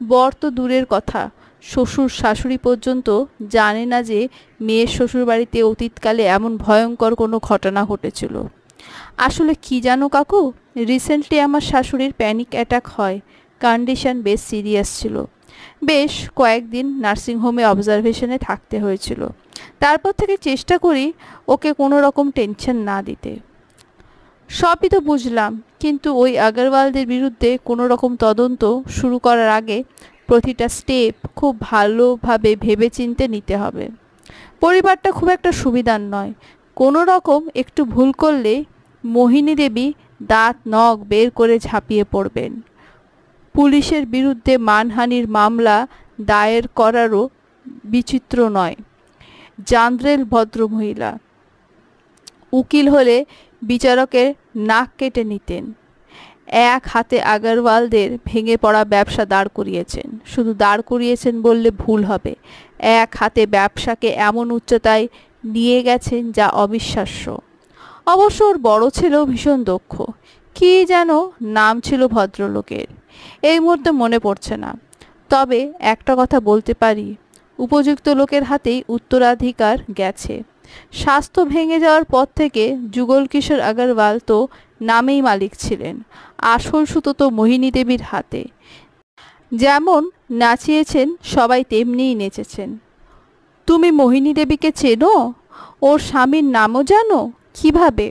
বর তো দূরের কথা, শ্বশুর শাশুড়ি পর্যন্ত জানে না যে মেয়ের শ্বশুরবাড়িতে অতীতকালে এমন ভয়ঙ্কর কোনো ঘটনা ঘটেছিল। আসলে কি জানো কাকু, রিসেন্টলি আমার শাশুড়ির প্যানিক অ্যাটাক হয়। কন্ডিশন বেশ সিরিয়াস ছিল। বেশ কয়েকদিন নার্সিংহোমে অবজারভেশনে থাকতে হয়েছিল। তারপর থেকে চেষ্টা করি ওকে কোনো রকম টেনশন না দিতে। সবই তো বুঝলাম, কিন্তু ওই আগরওয়ালদের বিরুদ্ধে কোনো রকম তদন্ত শুরু করার আগে প্রতিটা স্টেপ খুব ভালোভাবে ভেবেচিন্তে নিতে হবে। পরিবারটা খুব একটা সুবিধার নয়। কোনো রকম একটু ভুল করলে মোহিনী দেবী দাঁত নখ বের করে ঝাঁপিয়ে পড়বেন। পুলিশের বিরুদ্ধে মানহানির মামলা দায়ের করারও বিচিত্র নয়। জান্দ্রেল ভদ্রমহিলা উকিল হলে বিচারকের নাক কেটে নিতেন। এক হাতে আগরওয়ালদের ভেঙে পড়া ব্যবসা দাঁড় করিয়েছেন। শুধু দাঁড় করিয়েছেন বললে ভুল হবে, এক হাতে ব্যবসাকে এমন উচ্চতায় নিয়ে গেছেন যা অবিশ্বাস্য। অবশ্য ওর বড় ছেলেও ভীষণ দক্ষ। কী যেন নাম ছিল ভদ্রলোকের, এই মুহূর্তে মনে পড়ছে না। তবে একটা কথা বলতে পারি, উপযুক্ত লোকের হাতেই উত্তরাধিকার গেছে। স্বাস্থ্য ভেঙে যাওয়ার পর থেকে যুগল কিশোর আগরওয়াল তো নামেই মালিক ছিলেন। আসল সুতো তো মোহিনী দেবীর হাতে। যেমন নাচিয়েছেন সবাই তেমনিই নেচেছেন। তুমি মোহিনী দেবীকে চেনো? ওর স্বামীর নামও জানো? কিভাবে?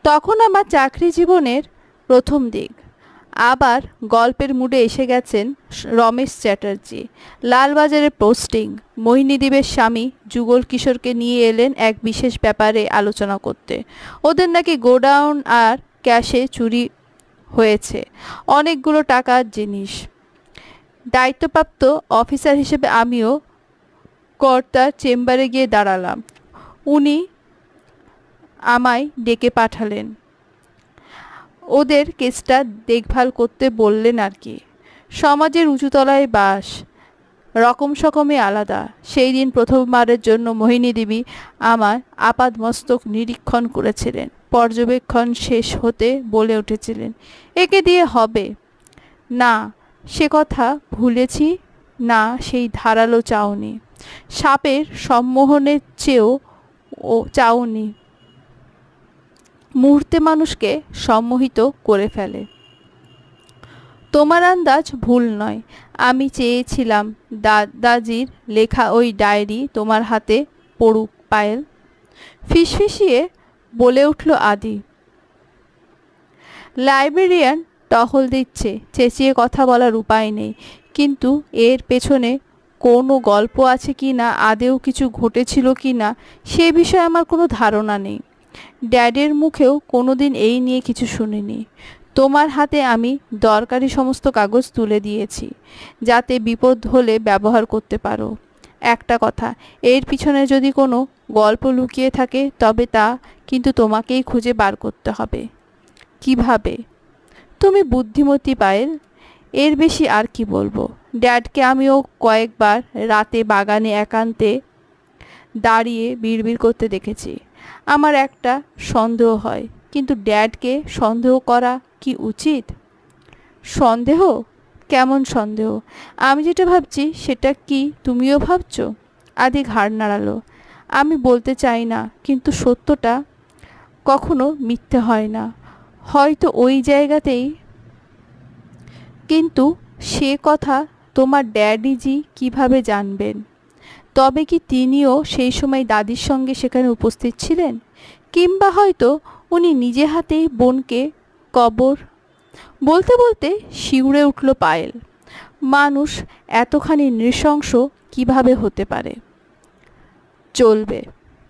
তখন আমার চাকরি জীবনের প্রথম দিক। আবার গল্পের মুডে এসে গেছেন রমেশ চ্যাটার্জি। লালবাজারে পোস্টিং। মোহিনী দেবীর স্বামী যুগল কিশোরকে নিয়ে এলেন এক বিশেষ ব্যাপারে আলোচনা করতে। ওদের নাকি গোডাউন আর ক্যাশে চুরি হয়েছে অনেকগুলো টাকার জিনিস। দায়িত্বপ্রাপ্ত অফিসার হিসেবে আমিও কর্তার চেম্বারে গিয়ে দাঁড়ালাম। উনি আমায় ডেকে পাঠালেন, ওদের কেসটা দেখভাল করতে বললেন আর কি। সমাজের উঁচুতলায় বাস, রকম সকমে আলাদা। সেই দিন প্রথমবারের জন্য মোহিনী দেবী আমার আপাদমস্তক নিরীক্ষণ করেছিলেন। পর্যবেক্ষণ শেষ হতে বলে উঠেছিলেন, একে দিয়ে হবে না। সে কথা ভুলেছি না সেই ধারালো চাউনি, সাপের সম্মোহনের চেয়েও চাউনি মুহূর্তে মানুষকে সম্মোহিত করে ফেলে। তোমার আন্দাজ ভুল নয়। আমি চেয়েছিলাম দাদাজির লেখা ওই ডায়েরি তোমার হাতে পড়ুক পায়েল। ফিসফিসিয়ে বলে উঠল আদি। লাইব্রেরিয়ান টহল দিচ্ছে, চেঁচিয়ে কথা বলার উপায় নেই। কিন্তু এর পেছনে কোনো গল্প আছে কি না, আদেও কিছু ঘটেছিল কি না, সে বিষয়ে আমার কোনো ধারণা নেই। ড্যাডের মুখেও কোনোদিন এই নিয়ে কিছু শুনিনি। তোমার হাতে আমি দরকারি সমস্ত কাগজ তুলে দিয়েছি, যাতে বিপদ হলে ব্যবহার করতে পারো। একটা কথা, এর পিছনে যদি কোনো গল্প লুকিয়ে থাকে তবে তা কিন্তু তোমাকেই খুঁজে বার করতে হবে। কিভাবে? তুমি বুদ্ধিমতী পায়েল, এর বেশি আর কি বলবো। ড্যাডকে আমিও কয়েকবার রাতে বাগানে একান্তে দাঁড়িয়ে বিড়বিড় করতে দেখেছি। আমার একটা সন্দেহ হয়, কিন্তু ড্যাডকে সন্দেহ করা কি উচিত? সন্দেহ? কেমন সন্দেহ? আমি যেটা ভাবছি সেটা কি তুমিও ভাবছো? আদি ঘাড় নাড়ালো। আমি বলতে চাই না, কিন্তু সত্যটা কখনো মিথ্যে হয় না। হয়তো ওই জায়গাতেই, কিন্তু সে কথা তোমার ড্যাডিজি কিভাবে জানবেন? তবে কি তিনিও সেই সময় দাদির সঙ্গে সেখানে উপস্থিত ছিলেন? কিংবা হয়তো উনি নিজে হাতেই বোনকে কবর? বলতে বলতে শিউরে উঠল পায়েল। মানুষ এতখানি নৃশংস কিভাবে হতে পারে? চলবে।